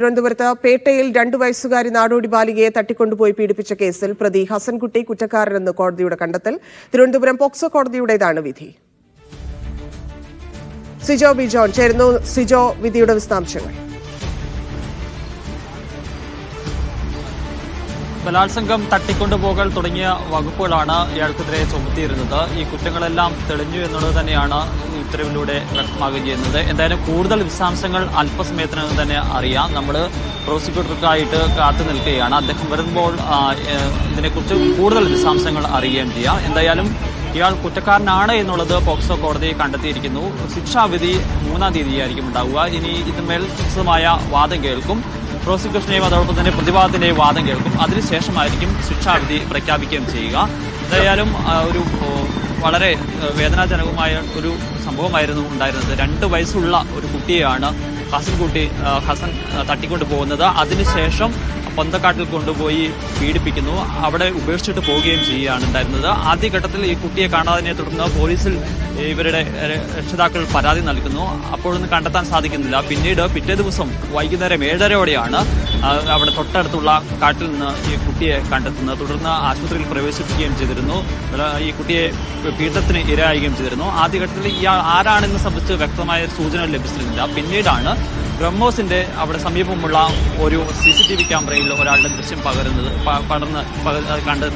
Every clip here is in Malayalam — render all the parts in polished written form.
തിരുവനന്തപുരത്ത് പേട്ടയിൽ 2 വയസ്സുകാരി നാടോടി ബാലികയെ തട്ടിക്കൊണ്ടുപോയി പീഡിപ്പിച്ച കേസിൽ പ്രതി ഹസൻകുട്ടി കുറ്റക്കാരനെന്ന് കോടതിയുടെ കണ്ടെത്തൽ. തിരുവനന്തപുരം പോക്സോ കോടതിയുടേതാണ് വിധി. സിജോ ബി ജോൺ ചേരുന്നു. സിജോ, വിധിയുടെ വിശദാംശങ്ങൾ. ബലാത്സംഗം, തട്ടിക്കൊണ്ടുപോകൽ തുടങ്ങിയ വകുപ്പുകളാണ് ഇയാൾക്കെതിരെ ചുമത്തിയിരുന്നത്. ഈ കുറ്റങ്ങളെല്ലാം തെളിഞ്ഞു എന്നുള്ളത് തന്നെയാണ് ഉത്തരവിലൂടെ വ്യക്തമാകുകയും ചെയ്യുന്നത്. എന്തായാലും കൂടുതൽ വിശദാംശങ്ങൾ അല്പസമയത്തിനകം തന്നെ അറിയാം. നമ്മൾ പ്രോസിക്യൂട്ടർക്കായിട്ട് കാത്തു നിൽക്കുകയാണ്. അദ്ദേഹം വരുമ്പോൾ ഇതിനെക്കുറിച്ച് കൂടുതൽ വിശദാംശങ്ങൾ അറിയുകയും ചെയ്യാം. എന്തായാലും ഇയാൾ കുറ്റക്കാരനാണ് എന്നുള്ളത് പോക്സോ കോടതി കണ്ടെത്തിയിരിക്കുന്നു. ശിക്ഷാവിധി 3-ാം തീയതിയായിരിക്കും ഉണ്ടാവുക. ഇനി ഇതിന്മേൽ വിശദമായ വാദം കേൾക്കും. പ്രോസിക്യൂഷനെയും അതോടൊപ്പം തന്നെ പ്രതിവാദത്തിന്റെയും വാദം കേൾക്കും. അതിനുശേഷമായിരിക്കും ശിക്ഷാവിധി പ്രഖ്യാപിക്കുകയും ചെയ്യുക. എന്തായാലും ഒരു വളരെ വേദനാജനകമായ ഒരു സംഭവമായിരുന്നു ഉണ്ടായിരുന്നത്. 2 വയസ്സുള്ള ഒരു കുട്ടിയെയാണ് ഹസൻ തട്ടിക്കൊണ്ടു പോകുന്നത്. അതിനുശേഷം പൊന്തക്കാട്ടിൽ കൊണ്ടുപോയി പീഡിപ്പിക്കുന്നു. അവിടെ ഉപേക്ഷിച്ചിട്ട് പോവുകയും ചെയ്യുകയാണ് ഉണ്ടായിരുന്നത്. ആദ്യഘട്ടത്തിൽ ഈ കുട്ടിയെ കാണാതിനെ തുടർന്ന് പോലീസിൽ ഇവരുടെ രക്ഷിതാക്കൾ പരാതി നൽകുന്നു. അപ്പോഴൊന്നും കണ്ടെത്താൻ സാധിക്കുന്നില്ല. പിന്നീട് പിറ്റേ ദിവസം വൈകുന്നേരം 7:30യോടെയാണ് അവിടെ തൊട്ടടുത്തുള്ള കാട്ടിൽ നിന്ന് ഈ കുട്ടിയെ കണ്ടെത്തുന്നത്. തുടർന്ന് ആശുപത്രിയിൽ പ്രവേശിപ്പിക്കുകയും ചെയ്തിരുന്നു. ഈ കുട്ടിയെ പീഡനത്തിന് ഇരയാകുകയും ചെയ്തിരുന്നു. ആദ്യഘട്ടത്തിൽ ഇയാൾ ആരാണെന്ന് സംബന്ധിച്ച് വ്യക്തമായ സൂചന ലഭിച്ചിരുന്നില്ല. പിന്നീടാണ് ബ്രഹ്മോസിന്റെ അവിടെ സമീപമുള്ള ഒരു CCTV ക്യാമറയിൽ ഒരാളുടെ ദൃശ്യം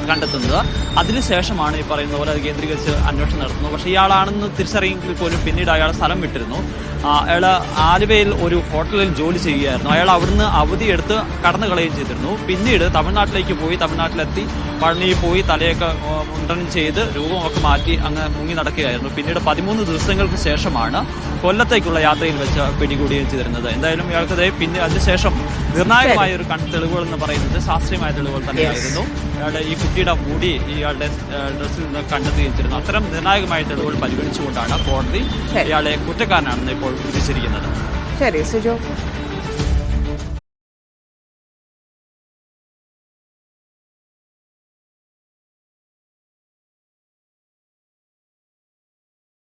കണ്ടെത്തുന്നത്. അതിനുശേഷമാണ് ഈ പറയുന്ന പോലെ അത് കേന്ദ്രീകരിച്ച് അന്വേഷണം നടത്തുന്നത്. പക്ഷേ ഇയാളാണെന്ന് തിരിച്ചറിയെങ്കിൽ പോലും പിന്നീട് അയാൾ സ്ഥലം വിട്ടിരുന്നു. അയാൾ ആലുവയിൽ ഒരു ഹോട്ടലിൽ ജോലി ചെയ്യുകയായിരുന്നു. അയാൾ അവിടുന്ന് അവധിയെടുത്ത് കടന്നു കളയുകയും ചെയ്തിരുന്നു. പിന്നീട് തമിഴ്നാട്ടിലേക്ക് പോയി, തമിഴ്നാട്ടിലെത്തി പഴനിയിൽ പോയി തലയൊക്കെ മുണ്ടനം ചെയ്ത് രൂപമൊക്കെ മാറ്റി അങ്ങ് മുങ്ങി നടക്കുകയായിരുന്നു. പിന്നീട് 13 ദിവസങ്ങൾക്ക് ശേഷമാണ് കൊല്ലത്തേക്കുള്ള യാത്രയിൽ വെച്ച് പിടികൂടുകയും ചെയ്തിരുന്നത്. എന്തായാലും ഇയാൾക്കത് പിന്നെ അതിനുശേഷം നിർണായകമായ ഒരു തെളിവുകൾ എന്ന് പറയുന്നത് ശാസ്ത്രീയമായ തെളിവുകൾ തന്നെയായിരുന്നു. ഇയാളുടെ ഈ കുട്ടിയുടെ മുടി ഇയാളുടെ ഡ്രസ്സിൽ നിന്ന് കണ്ടെത്തുകയും ചെയ്തിരുന്നു. അത്തരം നിർണായകമായ തെളിവുകൾ പരിഗണിച്ചുകൊണ്ടാണ് കോടതി ഇയാളെ കുറ്റക്കാരനാണെന്ന് ഇപ്പോൾ വിധിച്ചിരിക്കുന്നത്. ശരി സിജോ.